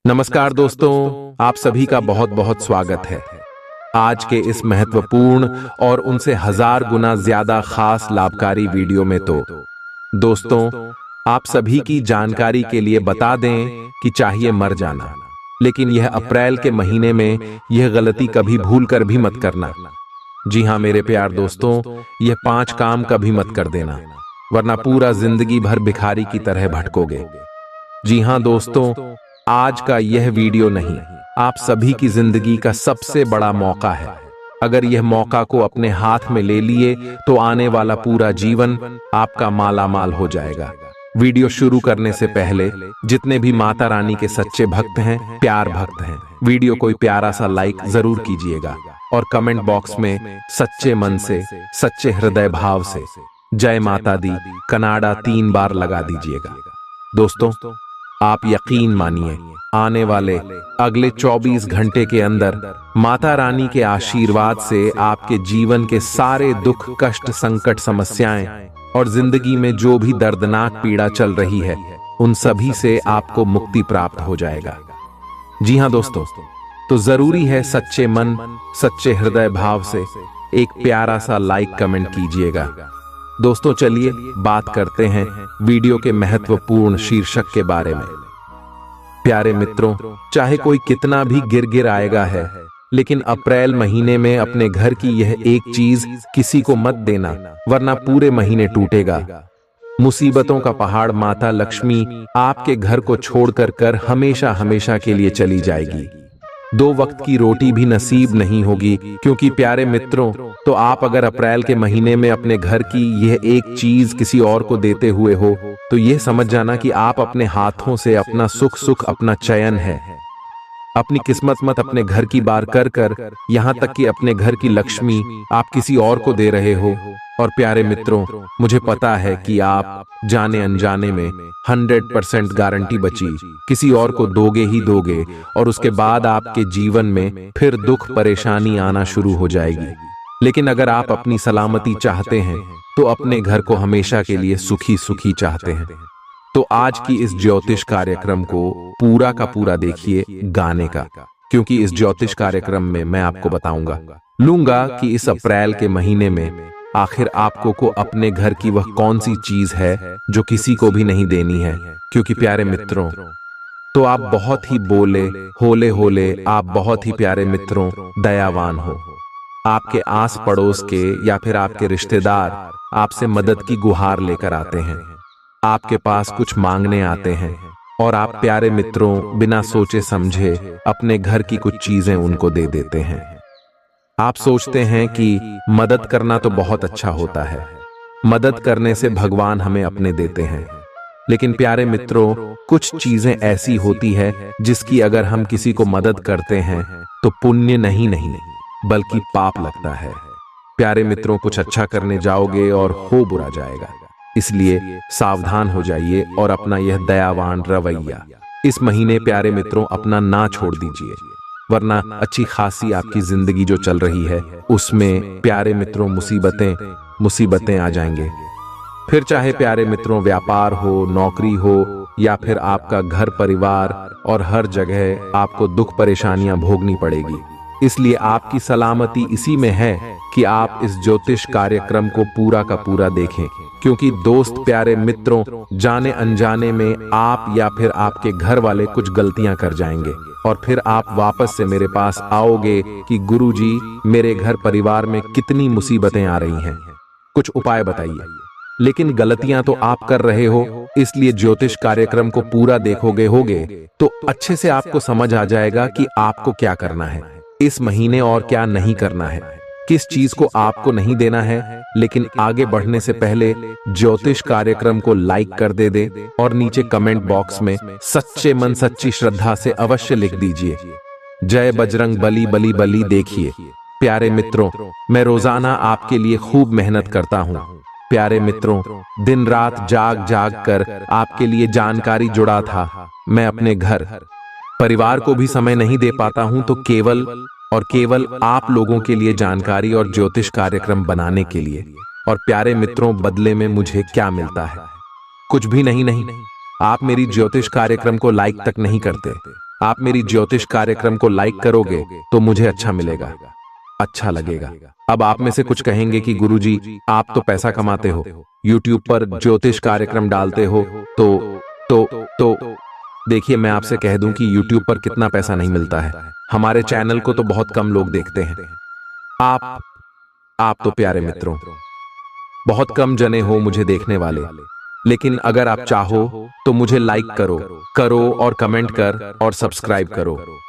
नमस्कार दोस्तों, आप सभी का बहुत बहुत स्वागत है। आज के इस महत्वपूर्ण और उनसे हजार गुना ज्यादा खास लाभकारी वीडियो में तो दोस्तों आप सभी की जानकारी के लिए बता दें कि चाहिए मर जाना, लेकिन यह अप्रैल के महीने में यह गलती कभी भूल कर भी मत करना। जी हाँ मेरे प्यार दोस्तों, यह 5 काम कभी मत कर देना, वरना पूरा जिंदगी भर भिखारी की तरह भटकोगे। जी हाँ दोस्तों, आज का यह वीडियो नहीं, आप सभी की जिंदगी का सबसे बड़ा मौका है। अगर यह मौका को अपने हाथ में ले लिए तो आने वाला पूरा जीवन आपका मालामाल हो जाएगा। वीडियो शुरू करने से पहले जितने भी माता रानी के सच्चे भक्त हैं, प्यार भक्त हैं, वीडियो को प्यारा सा लाइक जरूर कीजिएगा और कमेंट बॉक्स में सच्चे मन से, सच्चे हृदय भाव से जय माता दी कनाडा 3 बार लगा दीजिएगा। दोस्तों आप यकीन मानिए, आने वाले अगले 24 घंटे के अंदर माता रानी के आशीर्वाद से आपके जीवन के सारे दुख, कष्ट, संकट, समस्याएं और जिंदगी में जो भी दर्दनाक पीड़ा चल रही है, उन सभी से आपको मुक्ति प्राप्त हो जाएगा। जी हाँ दोस्तों, तो जरूरी है सच्चे मन, सच्चे हृदय भाव से एक प्यारा सा लाइक कमेंट कीजिएगा। दोस्तों चलिए बात करते हैं वीडियो के महत्वपूर्ण शीर्षक के बारे में। प्यारे मित्रों, चाहे कोई कितना भी गिर आएगा है, लेकिन अप्रैल महीने में अपने घर की यह एक चीज किसी को मत देना, वरना पूरे महीने टूटेगा। मुसीबतों का पहाड़ माता लक्ष्मी आपके घर को छोड़कर हमेशा हमेशा के लिए चली जाएगी। 2 वक्त की रोटी भी नसीब नहीं होगी, क्योंकि प्यारे मित्रों, तो आप अगर अप्रैल के महीने में अपने घर की यह एक चीज किसी और को देते हुए हो, तो यह समझ जाना कि आप अपने हाथों से अपना सुख अपना चयन है, अपनी किस्मत मत अपने घर की बार कर यहां तक कि अपने घर की लक्ष्मी आप किसी और को दे रहे हो। और प्यारे मित्रों, मुझे पता है कि आप जाने अनजाने में 100% गारंटी बची किसी और को दोगे ही दोगे, और उसके बाद आपके जीवन में फिर दुख परेशानी आना शुरू हो जाएगी। लेकिन अगर आप अपनी सलामती चाहते हैं तो अपने घर को हमेशा के लिए सुखी सुखी चाहते हैं, तो आज की इस ज्योतिष कार्यक्रम को पूरा का पूरा देखिए गाने का, क्योंकि इस ज्योतिष कार्यक्रम में मैं आपको बताऊंगा लूंगा कि इस अप्रैल के महीने में आखिर आपको को अपने घर की वह कौन सी चीज है जो किसी को भी नहीं देनी है। क्योंकि प्यारे मित्रों, तो आप बहुत ही बोले होले आप बहुत ही प्यारे मित्रों दयावान हो। आपके आस पड़ोस के या फिर आपके रिश्तेदार आपसे मदद की गुहार लेकर आते हैं, आपके पास कुछ मांगने आते हैं, और आप प्यारे मित्रों बिना सोचे समझे अपने घर की कुछ चीजें उनको दे देते हैं। आप सोचते हैं कि मदद करना तो बहुत अच्छा होता है, मदद करने से भगवान हमें अपने देते हैं, लेकिन प्यारे मित्रों कुछ चीजें ऐसी होती है जिसकी अगर हम किसी को मदद करते हैं तो पुण्य नहीं बल्कि पाप लगता है। प्यारे मित्रों, कुछ अच्छा करने जाओगे और हो बुरा जाएगा, इसलिए सावधान हो जाइए और अपना यह दयावान रवैया इस महीने प्यारे मित्रों अपना ना छोड़ दीजिए, वरना अच्छी खासी आपकी जिंदगी जो चल रही है उसमें प्यारे मित्रों मुसीबतें आ जाएंगे। फिर चाहे प्यारे मित्रों व्यापार हो, नौकरी हो, या फिर आपका घर परिवार, और हर जगह आपको दुख परेशानियां भोगनी पड़ेगी। इसलिए आपकी सलामती इसी में है कि आप इस ज्योतिष कार्यक्रम को पूरा का पूरा देखें, क्योंकि दोस्त प्यारे मित्रों जाने अनजाने में आप या फिर आपके घर वाले कुछ गलतियां कर जाएंगे, और फिर आप वापस से मेरे पास आओगे कि गुरुजी मेरे घर परिवार में कितनी मुसीबतें आ रही हैं, कुछ उपाय बताइए। लेकिन गलतियां तो आप कर रहे हो, इसलिए ज्योतिष कार्यक्रम को पूरा देखोगे तो अच्छे से आपको समझ आ जाएगा कि आपको क्या करना है इस महीने और क्या नहीं करना है, किस चीज को आपको नहीं देना है। लेकिन आगे बढ़ने से पहले ज्योतिष कार्यक्रम को लाइक कर दे और नीचे कमेंट बॉक्स में सच्चे मन सच्ची श्रद्धा से अवश्य लिख दीजिए जय बजरंग बली बली बली। देखिए प्यारे मित्रों, मैं रोजाना आपके लिए खूब मेहनत करता हूँ। प्यारे मित्रों, दिन रात जाग कर आपके लिए जानकारी जुड़ा था। मैं अपने घर परिवार को भी समय नहीं दे पाता हूं, तो केवल आप लोगों के लिए जानकारी और ज्योतिष कार्यक्रम बनाने के लिए। और प्यारे मित्रों, बदले में मुझे क्या मिलता है? कुछ भी नहीं। आप मेरी ज्योतिष कार्यक्रम को लाइक तक नहीं करते, आप मेरी ज्योतिष कार्यक्रम को लाइक करोगे तो मुझे अच्छा मिलेगा, अच्छा लगेगा। अब आप में से कुछ कहेंगे कि गुरुजी आप तो पैसा कमाते हो, यूट्यूब पर ज्योतिष कार्यक्रम डालते हो, तो देखिए मैं आपसे कह दूं कि यूट्यूब पर कितना पैसा नहीं मिलता है। हमारे चैनल को तो बहुत कम लोग देखते हैं। आप तो प्यारे मित्रों बहुत कम जने हो मुझे देखने वाले, लेकिन अगर आप चाहो तो मुझे लाइक करो और कमेंट कर और सब्सक्राइब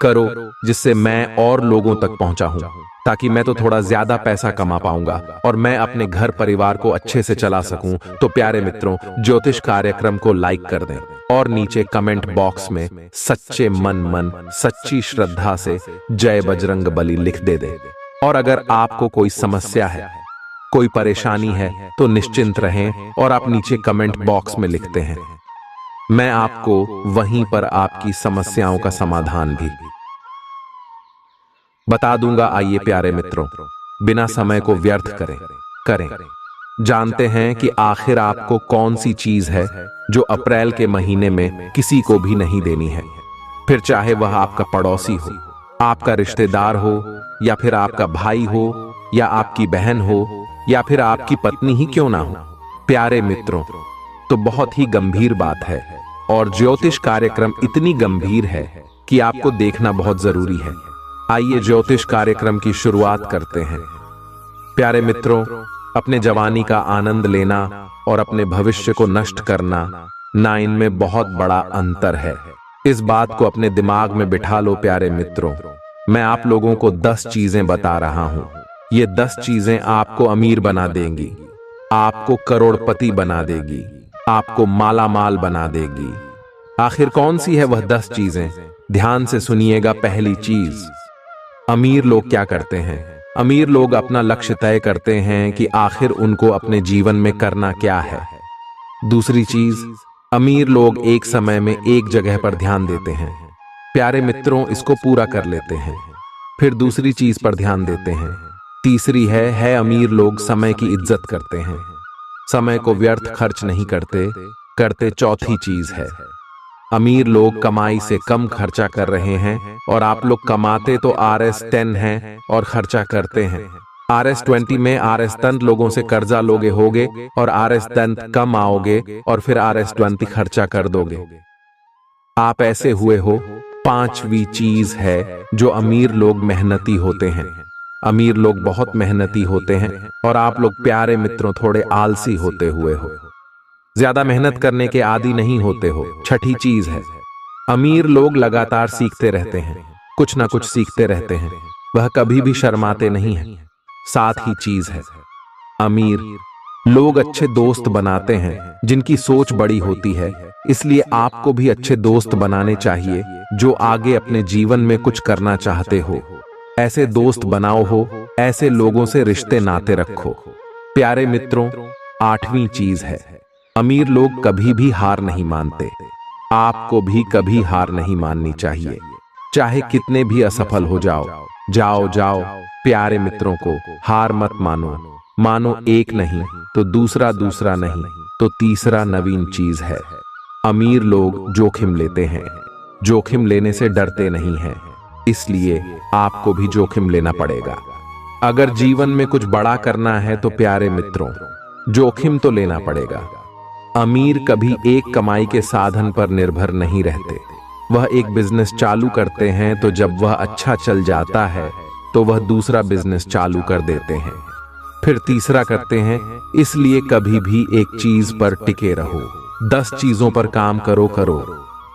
करो, जिससे मैं और लोगों तक पहुंचा हूं, ताकि मैं तो थोड़ा ज्यादा पैसा कमा पाऊंगा और मैं अपने घर परिवार को अच्छे से चला सकूं। तो प्यारे मित्रों ज्योतिष कार्यक्रम को लाइक कर दें और नीचे कमेंट बॉक्स में सच्चे मन सच्ची श्रद्धा से जय बजरंग बली लिख दे। और अगर आपको कोई समस्या है, कोई परेशानी है तो निश्चिंत रहें और आप नीचे कमेंट बॉक्स में लिखते हैं, मैं आपको वहीं पर आपकी समस्याओं का समाधान भी बता दूंगा। आइए प्यारे मित्रों बिना समय को व्यर्थ करें जानते हैं कि आखिर आपको कौन सी चीज है जो अप्रैल के महीने में किसी को भी नहीं देनी है, फिर चाहे वह आपका पड़ोसी हो, आपका रिश्तेदार हो, या फिर आपका भाई हो, या आपकी बहन हो, या फिर आपकी पत्नी ही क्यों ना हो। प्यारे मित्रों तो बहुत ही गंभीर बात है और ज्योतिष कार्यक्रम इतनी गंभीर है कि आपको देखना बहुत जरूरी है। आइए ज्योतिष कार्यक्रम की शुरुआत करते हैं। प्यारे मित्रों अपने जवानी का आनंद लेना और अपने भविष्य को नष्ट करना ना इनमें बहुत बड़ा अंतर है। इस बात को अपने दिमाग में बिठा लो प्यारे मित्रों। मैं आप लोगों को 10 चीजें बता रहा हूं। ये 10 चीजें आपको अमीर बना देंगी, आपको करोड़पति बना देगी, आपको मालामाल बना देगी। आखिर कौन सी है वह 10 चीजें? ध्यान से सुनिएगा। पहली चीज, अमीर लोग क्या करते हैं? अमीर लोग अपना लक्ष्य तय करते हैं कि आखिर उनको अपने जीवन में करना क्या है। दूसरी चीज, अमीर लोग एक समय में एक जगह पर ध्यान देते हैं। प्यारे मित्रों इसको पूरा कर लेते हैं, फिर दूसरी चीज पर ध्यान देते हैं। तीसरी है अमीर लोग समय की इज्जत करते हैं, समय को व्यर्थ खर्च नहीं करते। चौथी चीज है, अमीर लोग कमाई से कम खर्चा कर रहे हैं और आप लोग कमाते तो RS10 हैं और खर्चा करते हैं RS20 में। RS10 लोगों से कर्जा लोगे होगे और RS10 कम आओगे और फिर RS20 खर्चा कर दोगे। आप ऐसे हुए हो। पांचवी चीज है जो अमीर लोग मेहनती होते हैं। अमीर लोग बहुत मेहनती होते हैं और आप लोग प्यारे मित्रों थोड़े आलसी होते हुए हो, ज्यादा मेहनत करने के आदी नहीं होते हो। छठी चीज है, अमीर लोग लगातार सीखते रहते हैं, कुछ ना कुछ सीखते रहते हैं, वह कभी भी शर्माते नहीं हैं। साथ ही चीज है, अमीर लोग अच्छे दोस्त बनाते हैं जिनकी सोच बड़ी होती है। इसलिए आपको भी अच्छे दोस्त बनाने चाहिए जो आगे अपने जीवन में कुछ करना चाहते हो। ऐसे दोस्त बनाओ हो, ऐसे लोगों से रिश्ते नाते रखो। प्यारे मित्रों आठवीं चीज है, अमीर लोग कभी भी हार नहीं मानते। आपको भी कभी हार नहीं माननी चाहिए, चाहे कितने भी असफल हो जाओ। प्यारे मित्रों को हार मत मानो एक नहीं तो दूसरा नहीं तो तीसरा नवीन चीज है, अमीर लोग जोखिम लेते हैं, जोखिम लेने से डरते नहीं हैं। इसलिए आपको भी जोखिम लेना पड़ेगा। अगर जीवन में कुछ बड़ा करना है तो प्यारे मित्रों जोखिम तो लेना पड़ेगा। अमीर कभी एक कमाई के साधन पर निर्भर नहीं रहते, वह एक बिजनेस चालू करते हैं तो जब वह अच्छा चल जाता है तो वह दूसरा बिजनेस चालू कर देते हैं, फिर तीसरा करते हैं। इसलिए कभी भी एक चीज पर टिके रहो, 10 चीजों पर काम करो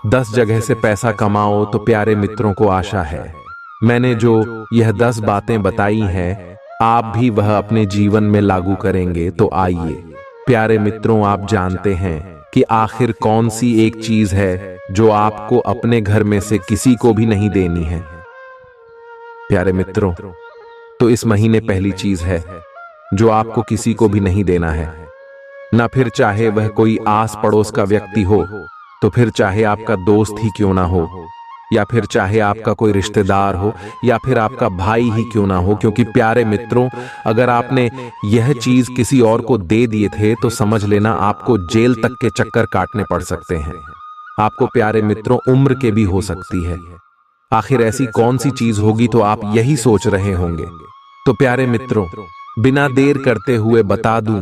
10 जगह से पैसा कमाओ। तो प्यारे मित्रों को आशा है मैंने जो यह 10 बातें बताई हैं आप भी वह अपने जीवन में लागू करेंगे। तो आइए प्यारे मित्रों आप जानते हैं कि आखिर कौन सी एक चीज है जो आपको अपने घर में से किसी को भी नहीं देनी है। प्यारे मित्रों तो इस महीने पहली चीज है जो आपको किसी को भी नहीं देना है, ना फिर चाहे वह कोई आस पड़ोस का व्यक्ति हो, तो फिर चाहे आपका दोस्त ही क्यों ना हो, या फिर चाहे आपका कोई रिश्तेदार हो, या फिर आपका भाई ही क्यों ना हो। क्योंकि प्यारे मित्रों अगर आपने यह चीज किसी और को दे दिए थे तो समझ लेना आपको जेल तक के चक्कर काटने पड़ सकते हैं। आपको प्यारे मित्रों उम्र के भी हो सकती है। आखिर ऐसी कौन सी चीज होगी, तो आप यही सोच रहे होंगे। तो प्यारे मित्रों, बिना देर करते हुए बता दूं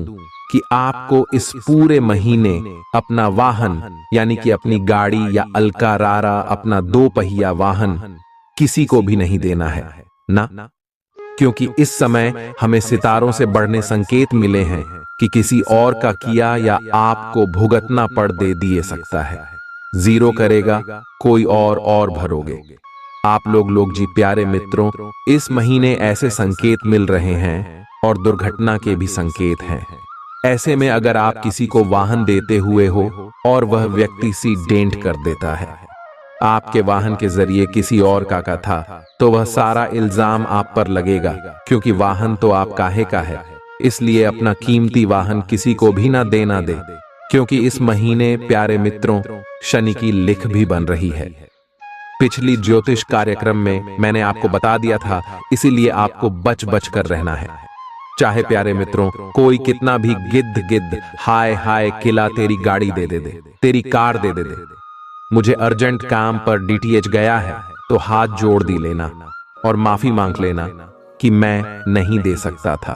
कि आपको इस पूरे महीने अपना वाहन यानी कि अपनी गाड़ी या अलकारारा, अपना 2 पहिया वाहन किसी को भी नहीं देना है ना, क्योंकि इस समय हमें सितारों से बढ़ने संकेत मिले हैं कि किसी और का किया या आपको भुगतना पड़ दे सकता है। जीरो करेगा कोई और भरोगे आप लोग जी। प्यारे मित्रों, इस महीने ऐसे संकेत मिल रहे हैं और दुर्घटना के भी संकेत हैं। ऐसे में अगर आप किसी को वाहन देते हुए हो और वह व्यक्ति सीट डेंट कर देता है, आपके वाहन के जरिए किसी और का था, तो वह सारा इल्जाम आप पर लगेगा, क्योंकि वाहन तो आप काहे का है। इसलिए अपना कीमती वाहन किसी को भी ना देना दे, क्योंकि इस महीने प्यारे मित्रों शनि की लिख भी बन रही है। पिछली ज्योतिष कार्यक्रम में मैंने आपको बता दिया था, इसीलिए आपको बच बच कर रहना है। चाहे प्यारे मित्रों कोई कितना भी गिद्ध हाय हाय किला तेरी गाड़ी दे दे, तेरी कार दे दे, मुझे अर्जेंट काम पर डीटीएच गया है, तो हाथ जोड़ दी लेना और माफी मांग लेना कि मैं नहीं दे सकता था।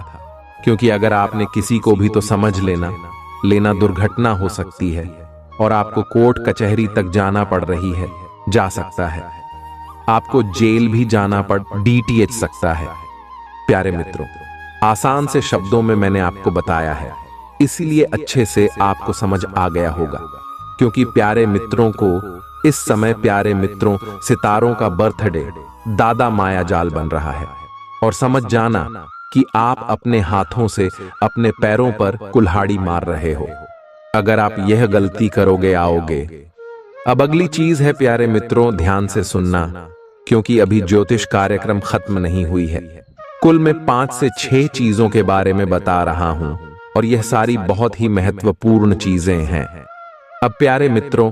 क्योंकि अगर आपने किसी को भी तो समझ लेना दुर्घटना हो सकती है और आपको कोर्ट कचहरी तक जाना पड़ रही है, जा सकता है, आपको जेल भी जाना पड़ डीटीएच सकता है। प्यारे मित्रों, आसान से शब्दों में मैंने आपको बताया है, इसीलिए अच्छे से आपको समझ आ गया होगा। क्योंकि प्यारे मित्रों को इस समय प्यारे मित्रों सितारों का बर्थडे दादा माया जाल बन रहा है, और समझ जाना कि आप अपने हाथों से अपने पैरों पर कुल्हाड़ी मार रहे हो। अगर आप यह गलती करोगे आओगे। अब अगली चीज है प्यारे मित्रों, ध्यान से सुनना, क्योंकि अभी ज्योतिष कार्यक्रम खत्म नहीं हुई है। कुल में 5 से 6 चीजों के बारे में बता रहा हूं, और यह सारी बहुत ही महत्वपूर्ण चीजें हैं। अब प्यारे मित्रों,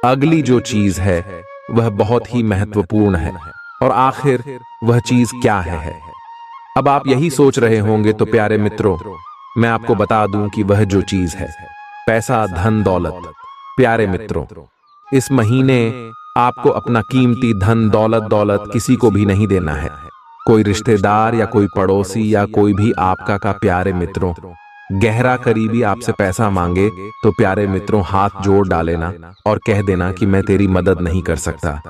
अगली जो चीज है वह बहुत ही महत्वपूर्ण है, और आखिर वह चीज क्या है। अब आप यही सोच रहे होंगे, तो प्यारे मित्रों मैं आपको बता दूं कि वह जो चीज है पैसा, धन, दौलत। प्यारे मित्रों, इस महीने आपको अपना कीमती धन दौलत किसी को भी नहीं देना है। कोई रिश्तेदार या कोई पड़ोसी या कोई भी आपका का प्यारे मित्रों गहरा करीबी आपसे पैसा मांगे, तो प्यारे मित्रों हाथ जोड़ डालेना और कह देना कि मैं तेरी मदद नहीं कर सकता।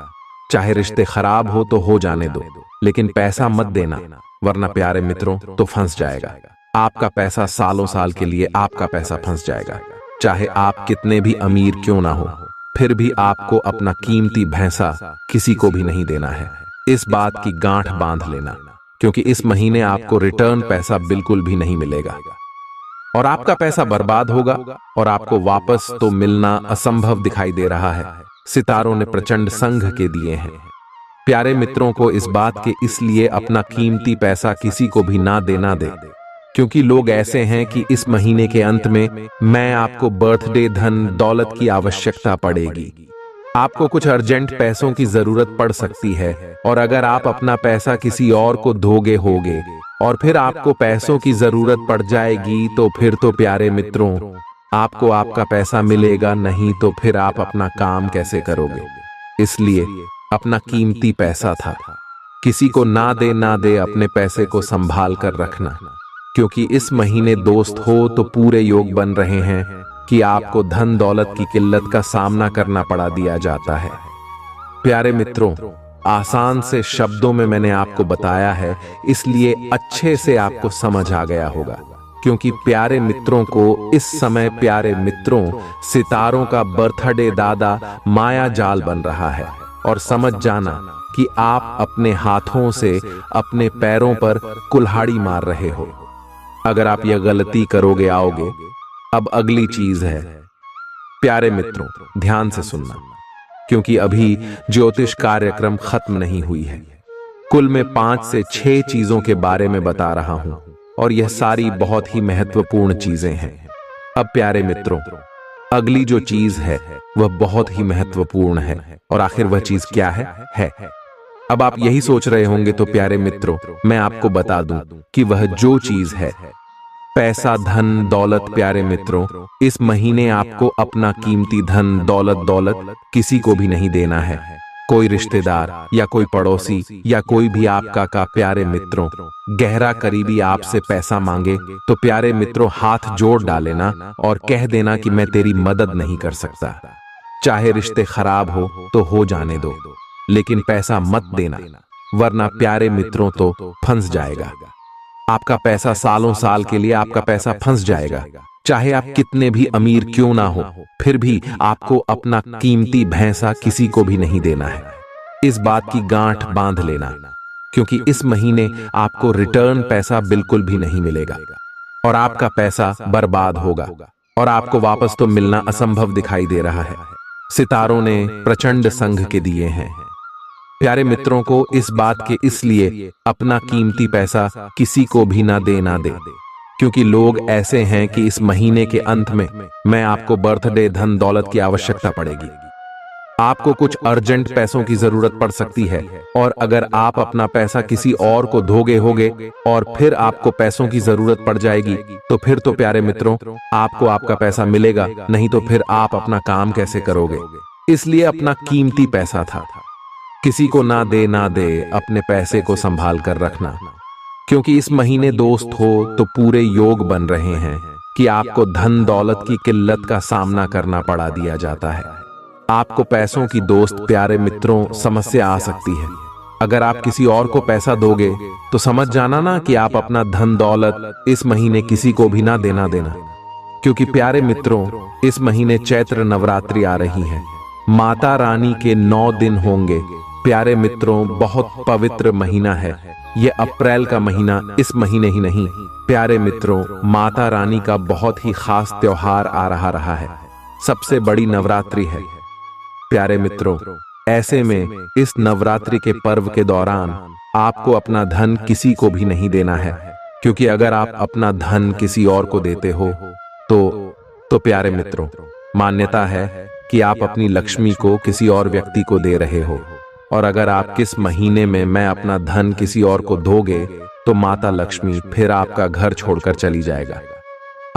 चाहे रिश्ते खराब हो तो हो जाने दो, लेकिन पैसा मत देना, वरना प्यारे मित्रों तो फंस जाएगा। आपका पैसा सालों साल के लिए आपका पैसा फंस जाएगा। चाहे आप कितने भी अमीर क्यों ना हो, फिर भी आपको अपना कीमती भैंसा किसी को भी नहीं देना है। इस बात की गांठ बांध लेना, क्योंकि इस महीने आपको रिटर्न पैसा बिल्कुल भी नहीं मिलेगा, और आपका पैसा बर्बाद होगा, और आपको वापस तो मिलना असंभव दिखाई दे रहा है। सितारों ने प्रचंड संघ के दिए हैं। प्यारे मित्रों को इस बात के इसलिए अपना कीमती पैसा किसी को भी ना देना दे, क्योंकि लोग ऐसे हैं कि इस महीने के अंत में मैं आपको बर्थडे धन दौलत की आवश्यकता पड़ेगी। आपको कुछ अर्जेंट पैसों की जरूरत पड़ सकती है, और अगर आप अपना पैसा किसी और को दोगे होगे और फिर आपको पैसों की जरूरत पड़ जाएगी, तो फिर तो प्यारे मित्रों आपको आपका पैसा मिलेगा नहीं, तो फिर आप अपना काम कैसे करोगे। इसलिए अपना कीमती पैसा था किसी को ना दे अपने पैसे को संभाल कर रखना, क्योंकि इस महीने दोस्त हो तो पूरे योग बन रहे हैं कि आपको धन दौलत की किल्लत का सामना करना पड़ा दिया जाता है। प्यारे मित्रों, आसान से शब्दों में मैंने आपको बताया है, इसलिए अच्छे से आपको समझ आ गया होगा। क्योंकि प्यारे मित्रों को इस समय प्यारे मित्रों सितारों का बर्थडे दादा माया जाल बन रहा है, और समझ जाना कि आप अपने हाथों से अपने पैरों पर कुल्हाड़ी मार रहे हो। अगर आप यह गलती करोगे आओगे। अब अगली चीज है प्यारे मित्रों, ध्यान से सुनना, क्योंकि अभी ज्योतिष कार्यक्रम खत्म नहीं हुई है। कुल में 5 से 6 चीजों के बारे में बता रहा हूं, और यह सारी बहुत ही महत्वपूर्ण चीजें हैं। अब प्यारे मित्रों, अगली जो चीज है वह बहुत ही महत्वपूर्ण है, और आखिर वह चीज क्या है। अब आप यही सोच रहे होंगे, तो प्यारे मित्रों मैं आपको बता दूं कि वह जो चीज है पैसा, धन, दौलत। प्यारे मित्रों, इस महीने आपको अपना कीमती धन दौलत किसी को भी नहीं देना है, कोई रिश्तेदार या कोई पड़ोसी या कोई भी आपका का प्यारे मित्रों, गहरा करीबी आपसे पैसा मांगे तो प्यारे मित्रों हाथ जोड़ डाले ना और कह देना कि मैं तेरी मदद नहीं कर सकता। चाहे रिश्ते खराब हो तो जाने दो, लेकिन पैसा मत देना, वरना प्यारे मित्रों तो फंस जाएगा। आपका पैसा सालों साल के लिए आपका पैसा फंस जाएगा। चाहे आप कितने भी अमीर क्यों ना हो, फिर भी आपको अपना कीमती भैंसा किसी को भी नहीं देना है। इस बात की गांठ बांध लेना, क्योंकि इस महीने आपको रिटर्न पैसा बिल्कुल भी नहीं मिलेगा और आपका पैसा बर्बाद होगा और आपको वापस तो मिलना असंभव दिखाई दे रहा है। सितारों ने प्रचंड संघ के दिए हैं। प्यारे मित्रों को इस बात के इसलिए अपना कीमती पैसा किसी को भी ना दे, क्योंकि लोग ऐसे हैं कि इस महीने के अंत में मैं आपको बर्थडे धन दौलत की आवश्यकता पड़ेगी। आपको कुछ अर्जेंट पैसों की जरूरत पड़ सकती है और अगर आप अपना पैसा किसी और को दोगे होगे और फिर आपको पैसों की जरूरत पड़ जाएगी तो फिर तो प्यारे मित्रों आपको आपका पैसा मिलेगा नहीं, तो फिर आप अपना काम कैसे करोगे। इसलिए अपना कीमती पैसा था किसी को ना दे, अपने पैसे को संभाल कर रखना, क्योंकि इस महीने दोस्त हो तो पूरे योग बन रहे हैं कि आपको धन दौलत की किल्लत का सामना करना पड़ा दिया जाता है। आपको पैसों की दोस्त प्यारे मित्रों समस्या आ सकती है। अगर आप किसी और को पैसा दोगे तो समझ जाना ना कि आप अपना धन दौलत इस महीने किसी को भी ना देना, क्योंकि प्यारे मित्रों इस महीने चैत्र नवरात्रि आ रही है। माता रानी के 9 दिन होंगे। प्यारे मित्रों बहुत पवित्र महीना है ये अप्रैल का महीना, इस महीने ही नहीं, प्यारे मित्रों माता रानी का बहुत ही खास त्योहार आ रहा है। सबसे बड़ी नवरात्रि है प्यारे मित्रों। ऐसे में इस नवरात्रि के पर्व के दौरान आपको अपना धन किसी को भी नहीं देना है, क्योंकि अगर आप अपना धन किसी और को देते हो तो प्यारे मित्रों मान्यता है कि आप अपनी लक्ष्मी को किसी और व्यक्ति को दे रहे हो। और अगर आप किस महीने में मैं अपना धन किसी और को दोगे तो माता लक्ष्मी फिर आपका घर छोड़कर चली जाएगा।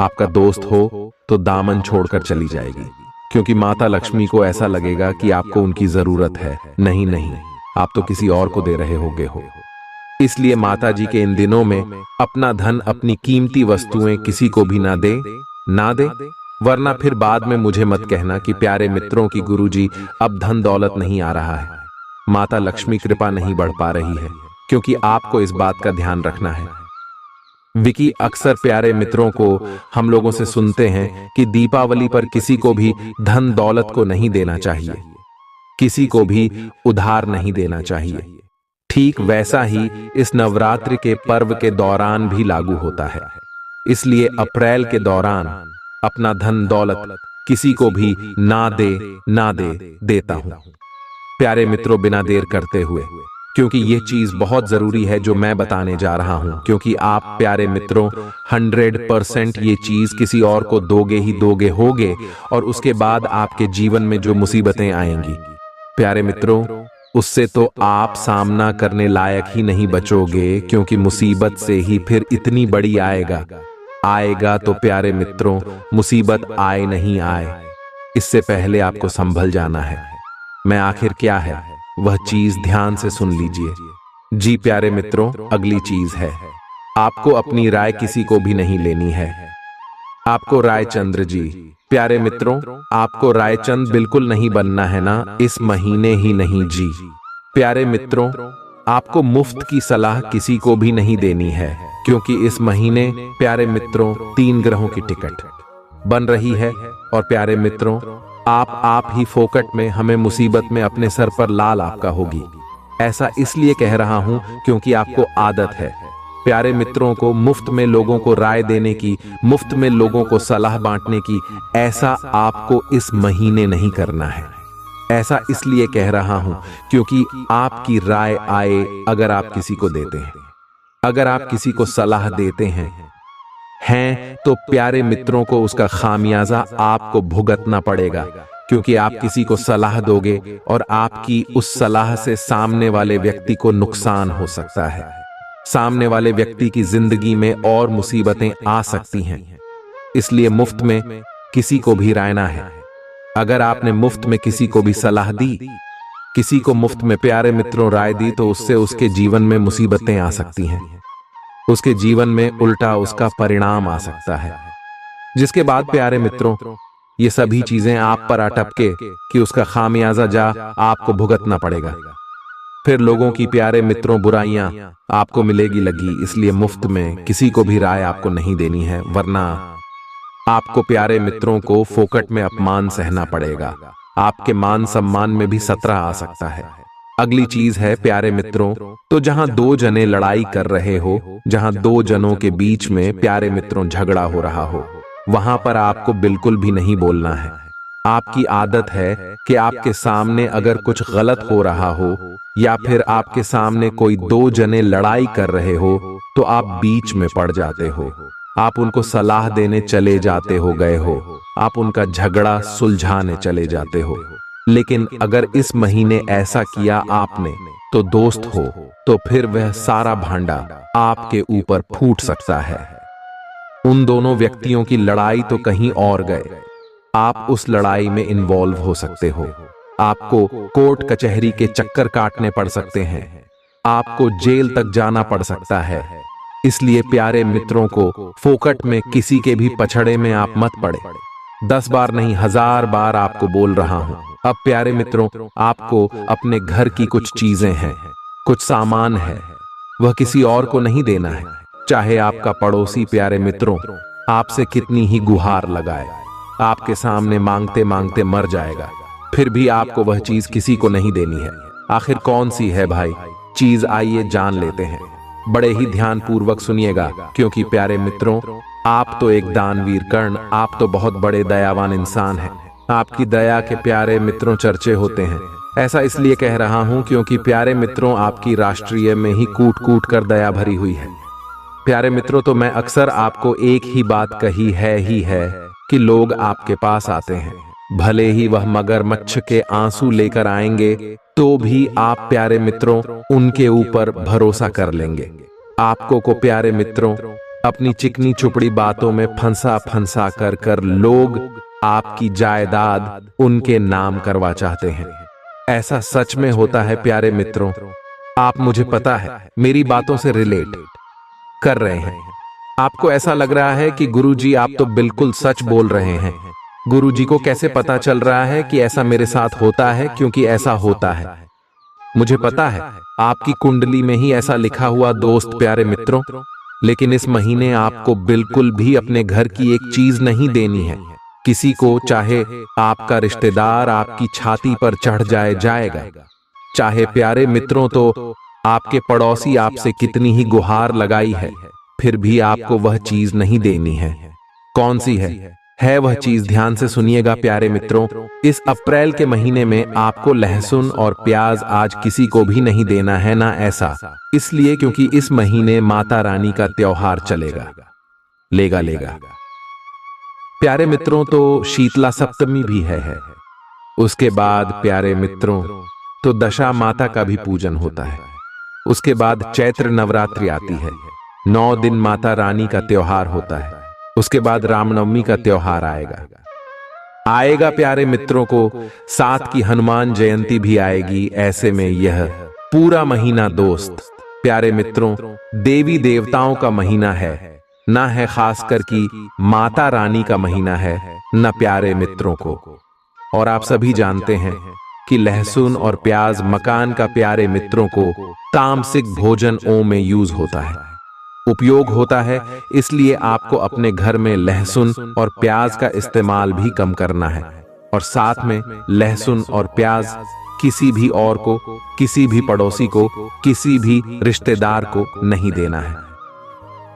आपका दोस्त हो तो दामन छोड़कर चली जाएगी, क्योंकि माता लक्ष्मी को ऐसा लगेगा कि आपको उनकी जरूरत है। नहीं, आप तो किसी और को दे रहे होगे। इसलिए माता जी के इन दिनों में अपना धन, अपनी कीमती वस्तुएं किसी को भी ना दे, वरना फिर बाद में मुझे मत कहना कि प्यारे मित्रों की गुरुजी अब धन दौलत नहीं आ रहा है, माता लक्ष्मी कृपा नहीं बढ़ पा रही है, क्योंकि आपको इस बात का ध्यान रखना है। विकी अक्सर प्यारे मित्रों को हम लोगों से सुनते हैं कि दीपावली पर किसी को भी धन दौलत को नहीं देना चाहिए, किसी को भी उधार नहीं देना चाहिए। ठीक वैसा ही इस नवरात्रि के पर्व के दौरान भी लागू होता है। इसलिए अप्रैल के दौरान अपना धन दौलत किसी को भी ना देता हूं प्यारे मित्रों, बिना देर करते हुए, क्योंकि ये चीज बहुत जरूरी है जो मैं बताने जा रहा हूं, क्योंकि आप प्यारे मित्रों 100% ये चीज किसी और को दोगे होगे और उसके बाद आपके जीवन में जो मुसीबतें आएंगी प्यारे मित्रों उससे तो आप सामना करने लायक ही नहीं बचोगे, क्योंकि मुसीबत से ही फिर इतनी बड़ी आएगा तो प्यारे मित्रों मुसीबत आए नहीं आए, इससे पहले आपको संभल जाना है। मैं आखिर क्या है वह चीज ध्यान से सुन लीजिए। जी प्यारे मित्रों, अगली चीज है आपको अपनी राय किसी को भी नहीं लेनी है। आपको रायचंद्र जी, प्यारे मित्रों आपको रायचंद बिल्कुल नहीं बनना है ना, इस महीने ही नहीं जी। प्यारे मित्रों आपको मुफ्त की सलाह किसी को भी नहीं देनी है, क्योंकि इस महीने प्यारे मित्रों 3 ग्रहों की टिकट बन रही है और प्यारे मित्रों आप ही फोकट में हमें मुसीबत में अपने सर पर लाल आपका होगी। ऐसा इसलिए कह रहा हूं क्योंकि आपको आदत है प्यारे मित्रों को मुफ्त में लोगों को राय देने की, मुफ्त में लोगों को सलाह बांटने की। ऐसा आपको इस महीने नहीं करना है। ऐसा इसलिए कह रहा हूं क्योंकि आपकी राय आए अगर आप किसी को देते हैं, अगर आप किसी को सलाह देते हैं तो प्यारे मित्रों को उसका खामियाजा आपको भुगतना पड़ेगा, क्योंकि आप किसी को सलाह दोगे और आपकी उस सलाह से सामने वाले व्यक्ति को नुकसान हो सकता है। सामने वाले व्यक्ति की जिंदगी में और मुसीबतें आ सकती हैं। इसलिए मुफ्त में किसी को भी राय ना है। अगर आपने मुफ्त में किसी को भी सलाह दी किसी को मुफ्त में प्यारे मित्रों राय दी तो उससे उसके जीवन में मुसीबतें आ सकती हैं, उसके जीवन में उल्टा उसका परिणाम आ सकता है, जिसके बाद प्यारे मित्रों ये सभी चीजें आप पर अटपके कि उसका खामियाजा जा आपको भुगतना पड़ेगा। फिर लोगों की प्यारे मित्रों बुराइयां आपको मिलेगी लगी, इसलिए मुफ्त में किसी को भी राय आपको नहीं देनी है, वरना आपको प्यारे मित्रों को फोकट में अपमान सहना पड़ेगा। आपके मान सम्मान में भी खतरा आ सकता है। अगली चीज है प्यारे मित्रों, तो जहां दो जने लड़ाई कर रहे हो, जहां दो जनों के बीच में प्यारे मित्रों झगड़ा हो रहा हो, वहां पर आपको बिल्कुल भी नहीं बोलना है। आपकी आदत है कि आपके सामने अगर कुछ गलत हो रहा हो या फिर आपके सामने कोई दो जने लड़ाई कर रहे हो तो आप बीच में पड़ जाते हो, आप उनको सलाह देने चले जाते हो गए हो, आप उनका झगड़ा सुलझाने चले जाते हो। लेकिन अगर इस महीने ऐसा किया आपने तो दोस्त हो, तो फिर वह सारा भांडा आपके ऊपर फूट सकता है। उन दोनों व्यक्तियों की लड़ाई तो कहीं और गए, आप उस लड़ाई में इन्वॉल्व हो सकते हो। आपको कोर्ट कचहरी के चक्कर काटने पड़ सकते हैं, आपको जेल तक जाना पड़ सकता है। इसलिए प्यारे मित्रों को फोकट में किसी के भी पछड़े में आप मत पड़े। 10 बार नहीं 1000 बार आपको बोल रहा हूं। अब प्यारे मित्रों, आपको अपने घर की कुछ चीजें हैं, कुछ सामान है, वह किसी और को नहीं देना है। चाहे आपका पड़ोसी प्यारे मित्रों आपसे कितनी ही गुहार लगाए, आपके सामने मांगते मांगते मर जाएगा, फिर भी आपको वह चीज किसी को नहीं देनी है। आखिर कौन सी है भाई चीज, आइए जान लेते हैं। बड़े ही ध्यान पूर्वक सुनिएगा, क्योंकि प्यारे मित्रों आप तो एक दानवीर कर्ण, आप तो बहुत बड़े दयावान इंसान हैं। आपकी दया के प्यारे मित्रों चर्चे होते हैं। ऐसा इसलिए कह रहा हूं क्योंकि प्यारे मित्रों आपकी राष्ट्रीय में ही कूट कूट कर दया भरी हुई है। प्यारे मित्रों, तो मैं अक्सर आपको एक ही बात कही है कि लोग आपके पास आते हैं, भले ही वह मगरमच्छ के आंसू लेकर आएंगे तो भी आप प्यारे मित्रों उनके ऊपर भरोसा कर लेंगे। आपको को प्यारे मित्रों अपनी चिकनी चुपड़ी बातों में फंसा फंसा कर लोग आपकी जायदाद उनके नाम करवा चाहते हैं। ऐसा सच में होता है प्यारे मित्रों, आप मुझे पता है मेरी बातों से रिलेट कर रहे हैं। आपको ऐसा लग रहा है कि गुरुजी आप तो बिल्कुल सच बोल रहे हैं। गुरुजी को कैसे पता चल रहा है कि ऐसा मेरे साथ होता है? क्योंकि ऐसा होता है, मुझे पता है आपकी कुंडली में ही ऐसा लिखा हुआ दोस्त प्यारे मित्रों। लेकिन इस महीने आपको बिल्कुल भी अपने घर की एक चीज नहीं देनी है किसी को, चाहे आपका रिश्तेदार आपकी छाती पर चढ़ जाएगा, चाहे प्यारे मित्रों तो आपके पड़ोसी आपसे कितनी ही गुहार लगाई है, फिर भी आपको वह चीज नहीं देनी है। कौन सी है वह चीज? ध्यान से सुनिएगा प्यारे मित्रों। इस अप्रैल के महीने में आपको लहसुन और प्याज आज किसी को भी नहीं देना है ना, ऐसा इसलिए क्योंकि इस महीने माता रानी का त्योहार चलेगा, लेगा। प्यारे मित्रों, तो शीतला सप्तमी भी है। उसके बाद प्यारे मित्रों तो दशा माता का भी पूजन होता है। उसके बाद चैत्र नवरात्रि आती है, 9 दिन माता रानी का त्योहार होता है। उसके बाद रामनवमी का त्योहार आएगा प्यारे मित्रों को, साथ की हनुमान जयंती भी आएगी। ऐसे में यह पूरा महीना दोस्त प्यारे मित्रों देवी देवताओं का महीना है, ना है खासकर कि माता रानी का महीना है न प्यारे मित्रों को। और आप सभी जानते हैं कि लहसुन और प्याज मकान का प्यारे मित्रों को तामसिक भोजन में यूज होता है, उपयोग होता है। इसलिए आपको अपने घर में लहसुन और प्याज का इस्तेमाल भी कम करना है, और साथ में लहसुन और प्याज किसी भी और को, किसी भी पड़ोसी को, किसी भी रिश्तेदार को नहीं देना है।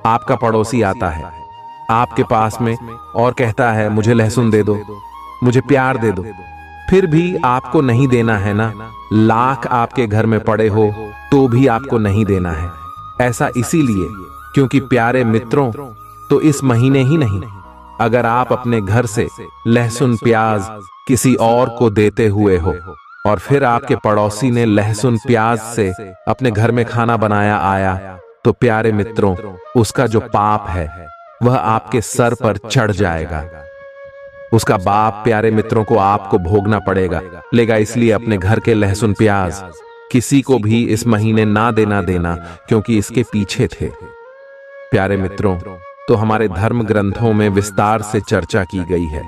आपका पड़ोसी आता है आपके पास में और कहता है मुझे लहसुन दे दो, मुझे प्यार दे दो, फिर भी आपको नहीं देना है ना। लाख आपके घर में पड़े हो तो भी आपको नहीं देना है। ऐसा इसीलिए क्योंकि प्यारे मित्रों तो इस महीने ही नहीं, अगर आप अपने घर से लहसुन प्याज किसी और को देते हुए हो और फिर आपके पड़ोसी ने लहसुन प्याज से अपने घर में खाना बनाया आया, तो प्यारे मित्रों उसका जो पाप है वह आपके सर पर चढ़ जाएगा। उसका बाप प्यारे मित्रों को आपको भोगना पड़ेगा इसलिए अपने घर के लहसुन प्याज किसी को भी इस महीने ना देना क्योंकि इसके पीछे थे। प्यारे मित्रों, तो हमारे धर्म ग्रंथों में विस्तार से चर्चा की गई है।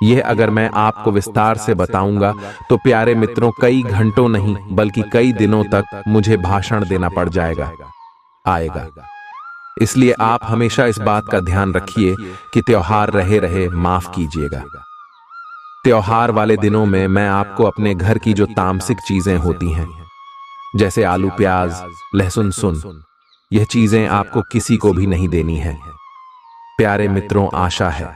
यह अगर मैं आपको विस्तार से बताऊंगा तो प्यारे मित्रों कई घंटों नहीं बल्कि कई दिनों तक मुझे भाषण देना पड़ आएगा। इसलिए आप हमेशा इस बात का ध्यान रखिए कि त्योहार रहे माफ कीजिएगा। त्योहार वाले दिनों में मैं आपको अपने घर की जो तामसिक चीजें होती हैं जैसे आलू प्याज लहसुन सुन, यह चीजें आपको किसी को भी नहीं देनी है। प्यारे मित्रों, आशा है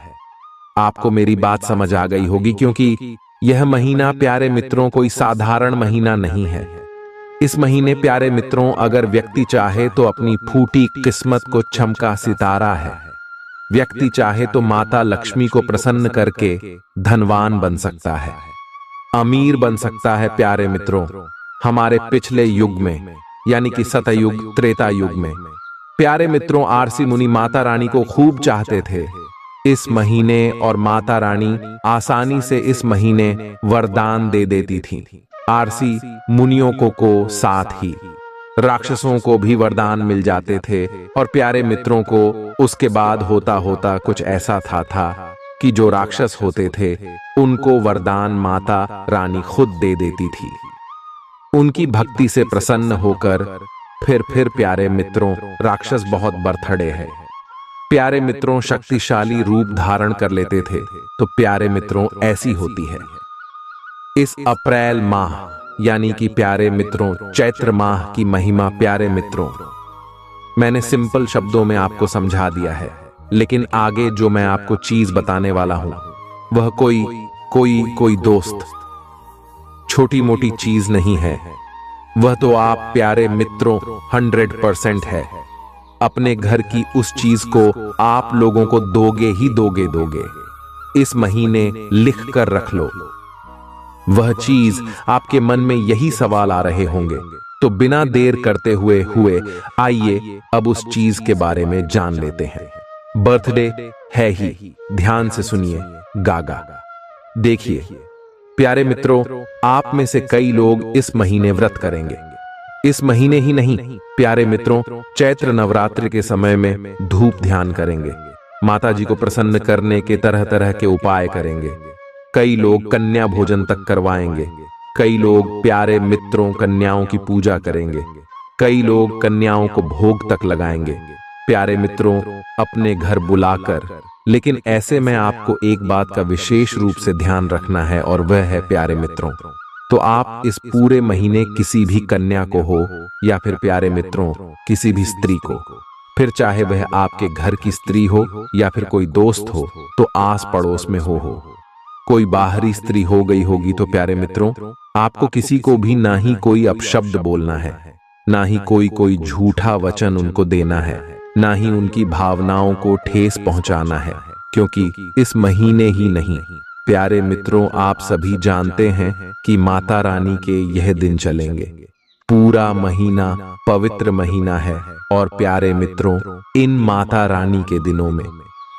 आपको मेरी बात समझ आ गई होगी क्योंकि यह महीना प्यारे मित्रों कोई साधारण महीना नहीं है। इस महीने प्यारे मित्रों अगर व्यक्ति चाहे तो अपनी फूटी किस्मत को चमका सितारा है। व्यक्ति चाहे तो माता लक्ष्मी को प्रसन्न करके धनवान बन सकता है, अमीर बन सकता है। प्यारे मित्रों, हमारे पिछले युग में यानी कि सतयुग त्रेता युग में प्यारे मित्रों आरसी मुनि माता रानी को खूब चाहते थे इस महीने, और माता रानी आसानी से इस महीने वरदान दे देती थी। आरसी मुनियों को साथ ही राक्षसों को भी वरदान मिल जाते थे। और प्यारे मित्रों को उसके बाद होता कुछ ऐसा था कि जो राक्षस होते थे उनको वरदान माता रानी खुद दे देती थी। उनकी भक्ति से प्रसन्न होकर फिर प्यारे मित्रों राक्षस बहुत बरथड़े हैं। प्यारे मित्रों शक्तिशाली रूप धारण कर लेते थे। तो प्यारे मित्रों ऐसी होती है इस अप्रैल माह यानी कि प्यारे मित्रों चैत्र माह की महिमा। प्यारे मित्रों, मैंने सिंपल शब्दों में आपको समझा दिया है, लेकिन आगे जो मैं आपको चीज बताने वाला हूं वह कोई दोस्त छोटी मोटी चीज नहीं है। वह तो आप प्यारे मित्रों 100% है। अपने घर की उस चीज को आप लोगों को दोगे। इस महीने लिख कर रख लो। वह चीज आपके मन में यही सवाल आ रहे होंगे, तो बिना देर करते हुए आइए अब उस चीज के बारे में जान लेते हैं। बर्थडे है ही, ध्यान से सुनिए गागा। देखिए प्यारे मित्रों, आप में से कई लोग इस महीने व्रत करेंगे। इस महीने ही नहीं प्यारे मित्रों, चैत्र नवरात्रि के समय में धूप ध्यान करेंगे। माता जी को प्रसन्न करने के तरह के उपाय करेंगे। कई लोग कन्या भोजन तक करवाएंगे। कई लोग प्यारे मित्रों कन्याओं की पूजा करेंगे। कई लोग कन्याओं को भोग तक लगाएंगे प्यारे मित्रों अपने घर बुलाकर। लेकिन ऐसे में आपको एक बात का विशेष रूप से ध्यान रखना है, और वह है प्यारे मित्रों, तो आप इस पूरे महीने किसी भी कन्या को हो या फिर प्यारे मित्रों किसी भी स्त्री को, फिर चाहे वह आपके घर की स्त्री हो या फिर कोई दोस्त हो, तो आस पड़ोस में हो कोई बाहरी स्त्री हो गई होगी, तो प्यारे मित्रों आपको किसी को भी ना ही कोई अपशब्द बोलना है, ना ही कोई झूठा वचन उनको देना है, ना ही उनकी भावनाओं को ठेस पहुंचाना है। क्योंकि इस महीने ही नहीं प्यारे मित्रों, आप सभी जानते हैं कि माता रानी के यह दिन चलेंगे। पूरा महीना पवित्र महीना है, और प्यारे मित्रों इन माता रानी के दिनों में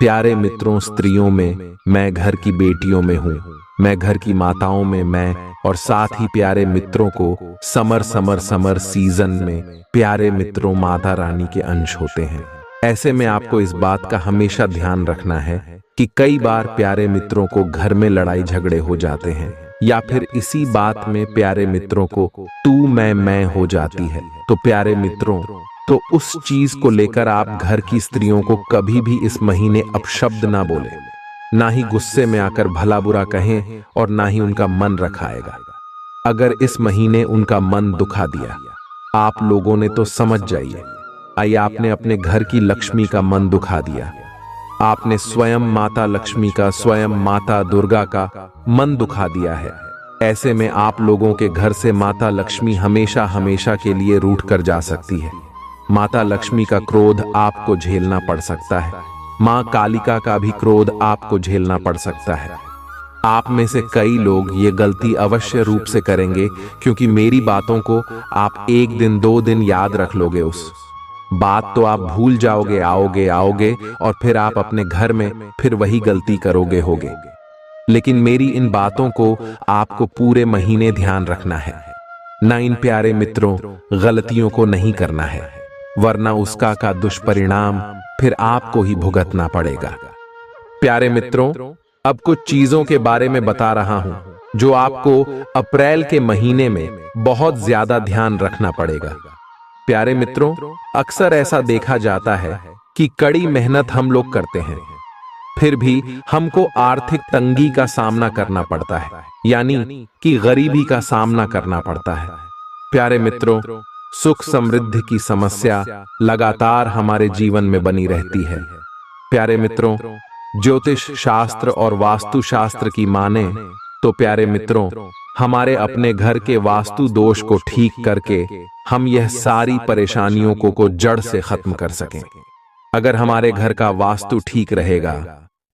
प्यारे मित्रों स्त्रियों में मैं घर की बेटियों में हूँ, मैं घर की माताओं में मैं, और साथ ही प्यारे मित्रों को समर सीजन में प्यारे मित्रों माता रानी के अंश होते हैं। ऐसे में आपको इस बात का हमेशा ध्यान रखना है कि कई बार प्यारे मित्रों को घर में लड़ाई झगड़े हो जाते हैं, या फिर इसी बात में प्यारे मित्रों को तू मैं हो जाती है। तो प्यारे मित्रों, तो उस चीज को लेकर आप घर की स्त्रियों को कभी भी इस महीने अपशब्द ना बोले, ना ही गुस्से में आकर भला बुरा कहें, और ना ही उनका मन रखाएगा। अगर इस महीने उनका मन दुखा दिया आप लोगों ने तो समझ जाइए, आई आपने अपने घर की लक्ष्मी का मन दुखा दिया, आपने स्वयं माता लक्ष्मी का, स्वयं माता दुर्गा का मन दुखा दिया है। ऐसे में आप लोगों के घर से माता लक्ष्मी हमेशा के लिए रूठ कर जा सकती है। माता लक्ष्मी का क्रोध आपको झेलना पड़ सकता है, मां कालिका का भी क्रोध आपको झेलना पड़ सकता है। आप में से कई लोग ये गलती अवश्य रूप से करेंगे, क्योंकि मेरी बातों को आप 1 दिन 2 दिन याद रख लोगे, बात तो आप भूल जाओगे, आओगे आओगे और फिर आप अपने घर में फिर वही गलती करोगे होगे। लेकिन मेरी इन बातों को आपको पूरे महीने ध्यान रखना है। ना इन प्यारे मित्रों गलतियों को नहीं करना है, वरना उसका का दुष्परिणाम फिर आपको ही भुगतना पड़ेगा। प्यारे मित्रों, अब कुछ चीजों के बारे में बता रहा हूं जो आपको अप्रैल के महीने में बहुत ज्यादा ध्यान रखना पड़ेगा। प्यारे मित्रों, अक्सर ऐसा देखा जाता है कि कड़ी मेहनत हम लोग करते हैं, फिर भी हमको आर्थिक तंगी का सामना करना पड़ता है, यानी कि गरीबी का सामना करना पड़ता है। प्यारे मित्रों, सुख समृद्धि की समस्या लगातार हमारे जीवन में बनी रहती है। प्यारे मित्रों, ज्योतिष शास्त्र और वास्तु शास्त्र की माने तो प्यारे मित्रों, हमारे अपने घर के वास्तु दोष को ठीक करके हम यह सारी परेशानियों को जड़ से खत्म कर सकें। अगर हमारे घर का वास्तु ठीक रहेगा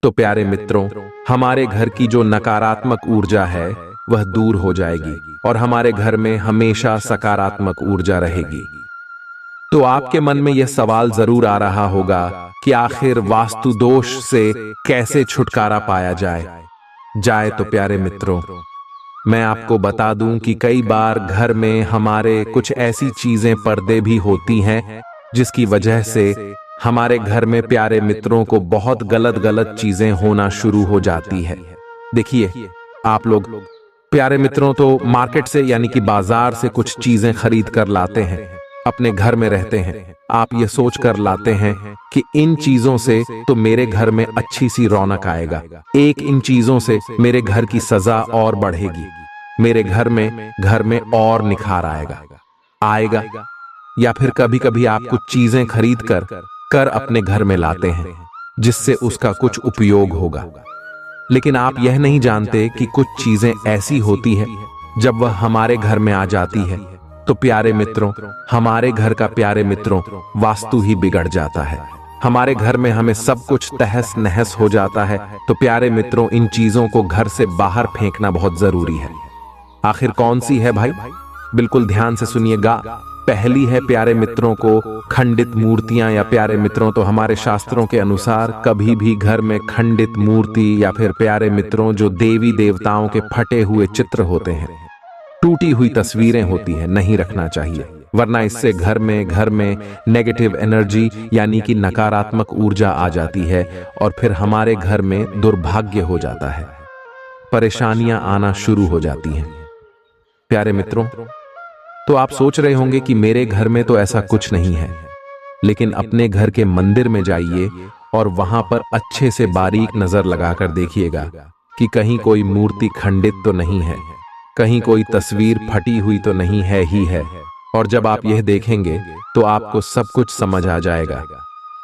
तो प्यारे मित्रों, हमारे घर की जो नकारात्मक ऊर्जा है वह दूर हो जाएगी और हमारे घर में हमेशा सकारात्मक ऊर्जा रहेगी। तो आपके मन में यह सवाल जरूर आ रहा होगा कि आखिर वास्तु दोष से कैसे छुटकारा पाया जाए। तो प्यारे मित्रों, मैं आपको बता दूं कि कई बार घर में हमारे कुछ ऐसी चीजें पर्दे भी होती हैं जिसकी वजह से हमारे घर में प्यारे मित्रों को बहुत गलत चीजें होना शुरू हो जाती है। देखिए, आप लोग प्यारे मित्रों तो मार्केट से यानी कि बाजार से कुछ चीजें खरीद कर लाते हैं, अपने घर में रहते हैं। आप ये सोच कर लाते हैं कि इन चीजों से तो मेरे घर में अच्छी सी रौनक आएगा, इन चीजों से मेरे घर की सजा और बढ़ेगी, मेरे घर में और निखार आएगा। या फिर कभी कभी आप कुछ चीजें खरीद कर अपने घर में लाते हैं जिससे उसका कुछ उपयोग होगा, लेकिन आप यह नहीं जानते कि कुछ चीजें ऐसी होती है जब वह हमारे घर में आ जाती है तो प्यारे मित्रों, हमारे घर का प्यारे मित्रों वास्तु ही बिगड़ जाता है। हमारे घर में हमें सब कुछ तहस नहस हो जाता है। तो प्यारे मित्रों, इन चीजों को घर से बाहर फेंकना बहुत जरूरी है। आखिर कौन सी है भाई? बिल्कुल ध्यान से सुनिएगा। पहली है प्यारे मित्रों को खंडित मूर्तियां, या प्यारे मित्रों तो हमारे शास्त्रों के अनुसार कभी भी घर में खंडित मूर्ति या फिर प्यारे मित्रों जो देवी देवताओं के फटे हुए चित्र होते हैं, टूटी हुई तस्वीरें होती है, नहीं रखना चाहिए, वरना इससे घर में नेगेटिव एनर्जी यानी कि नकारात्मक ऊर्जा आ जाती है और फिर हमारे घर में दुर्भाग्य हो जाता है, परेशानियां आना शुरू हो जाती हैं। प्यारे मित्रों, तो आप सोच रहे होंगे कि मेरे घर में तो ऐसा कुछ नहीं है, लेकिन अपने घर के मंदिर में जाइए और वहां पर अच्छे से बारीक नजर लगाकर देखिएगा कि कहीं कोई मूर्ति खंडित तो नहीं है, कहीं कोई तस्वीर फटी हुई तो नहीं है ही है। और जब आप यह देखेंगे तो आपको सब कुछ समझ आ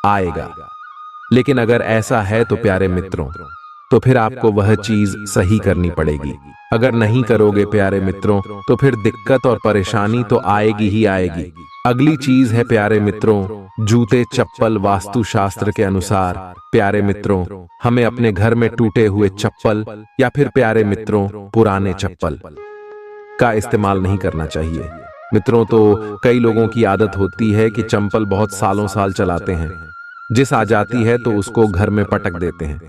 आएगा। लेकिन अगर ऐसा है तो प्यारे मित्रों, तो फिर आपको वह चीज सही करनी पड़ेगी। अगर नहीं करोगे प्यारे मित्रों तो फिर दिक्कत और परेशानी तो आएगी ही आएगी। अगली चीज है प्यारे मित्रों जूते चप्पल। वास्तु शास्त्र के अनुसार प्यारे मित्रों हमें अपने घर में टूटे हुए चप्पल या फिर प्यारे मित्रों पुराने चप्पल का इस्तेमाल नहीं करना चाहिए। मित्रों, तो कई लोगों की आदत होती है कि चप्पल बहुत सालों साल चलाते हैं, जिस आ जाती है तो उसको घर में पटक देते हैं।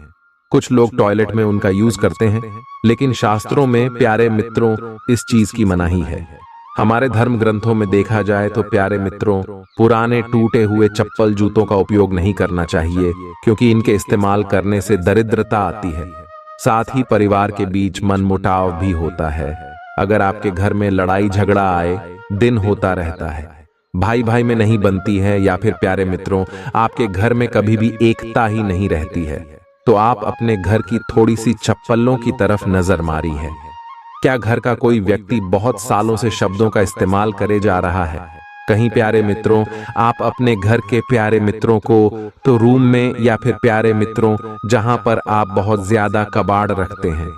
कुछ लोग टॉयलेट में उनका यूज करते हैं, लेकिन शास्त्रों में प्यारे मित्रों इस चीज की मनाही है। हमारे धर्म ग्रंथों में देखा जाए तो प्यारे मित्रों पुराने टूटे हुए चप्पल जूतों का उपयोग नहीं करना चाहिए, क्योंकि इनके इस्तेमाल करने से दरिद्रता आती है, साथ ही परिवार के बीच मनमुटाव भी होता है। अगर आपके घर में लड़ाई झगड़ा आए दिन होता रहता है, भाई भाई में नहीं बनती है, या फिर प्यारे मित्रों आपके घर में कभी भी एकता ही नहीं रहती है, तो आप अपने घर की थोड़ी सी चप्पलों की तरफ नजर मारी है। क्या घर का कोई व्यक्ति बहुत सालों से शब्दों का इस्तेमाल करे जा रहा है? कहीं प्यारे मित्रों आप अपने घर के प्यारे मित्रों को तो रूम में, या फिर प्यारे मित्रों जहां पर आप बहुत ज्यादा कबाड़ रखते हैं,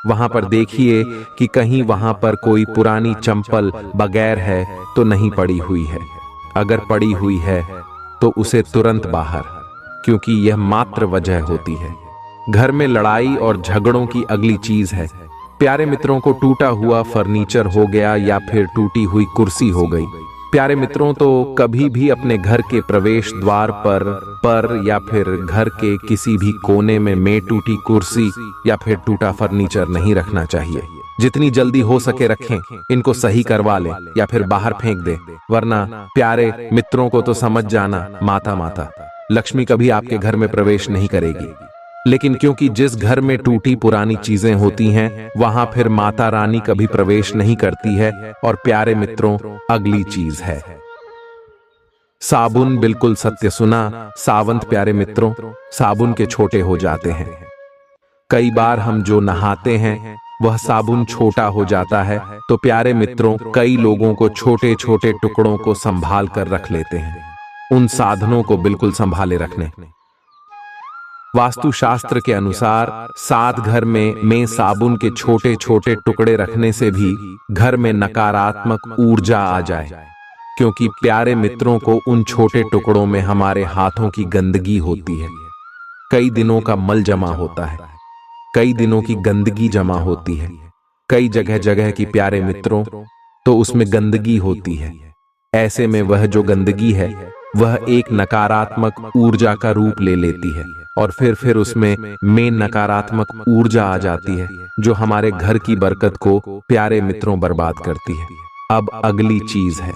वहां पर देखिए कि कहीं वहां पर कोई पुरानी चप्पल बगैर है तो नहीं पड़ी हुई है। अगर पड़ी हुई है तो उसे तुरंत बाहर, क्योंकि यह मात्र वजह होती है। घर में लड़ाई और झगड़ों की अगली चीज है प्यारे मित्रों को टूटा हुआ फर्नीचर हो गया, या फिर टूटी हुई कुर्सी हो गई, प्यारे मित्रों, तो कभी भी अपने घर के प्रवेश द्वार पर या फिर घर के किसी भी कोने में टूटी कुर्सी या फिर टूटा फर्नीचर नहीं रखना चाहिए। जितनी जल्दी हो सके रखें, इनको सही करवा लें या फिर बाहर फेंक दें, वरना प्यारे मित्रों को तो समझ जाना, माता लक्ष्मी कभी आपके घर में प्रवेश नहीं करेगी। लेकिन क्योंकि जिस घर में टूटी पुरानी चीजें होती हैं, वहां फिर माता रानी कभी प्रवेश नहीं करती है। और प्यारे मित्रों, अगली चीज है साबुन। बिल्कुल सत्य सुना, सावंत। प्यारे मित्रों, साबुन के छोटे हो जाते हैं। कई बार हम जो नहाते हैं वह साबुन छोटा हो जाता है, तो प्यारे मित्रों, कई लोगों को छोटे छोटे टुकड़ों को संभाल कर रख लेते हैं। उन साधनों को बिल्कुल संभाले रखने। वास्तुशास्त्र के अनुसार 7 घर में साबुन के छोटे छोटे टुकड़े रखने से भी घर में नकारात्मक ऊर्जा आ जाए, क्योंकि प्यारे मित्रों को उन छोटे टुकड़ों में हमारे हाथों की गंदगी होती है। कई दिनों का मल जमा होता है, कई दिनों की गंदगी जमा होती है, कई जगह जगह की प्यारे मित्रों, तो उसमें गंदगी होती है। ऐसे में वह जो गंदगी है वह एक नकारात्मक ऊर्जा का रूप ले लेती है और फिर उसमें नकारात्मक ऊर्जा आ जाती है, जो हमारे घर की बरकत को प्यारे मित्रों बर्बाद करती है। अब अगली चीज है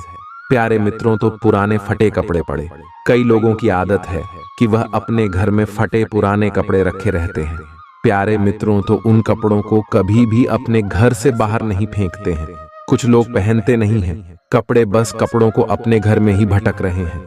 प्यारे मित्रों, तो पुराने फटे कपड़े पड़े। कई लोगों की आदत है कि वह अपने घर में फटे पुराने कपड़े रखे रहते हैं। प्यारे मित्रों, तो उन कपड़ों को कभी भी अपने घर से बाहर नहीं फेंकते हैं। कुछ लोग पहनते नहीं हैं कपड़े, बस कपड़ों को अपने घर में ही भटक रहे हैं।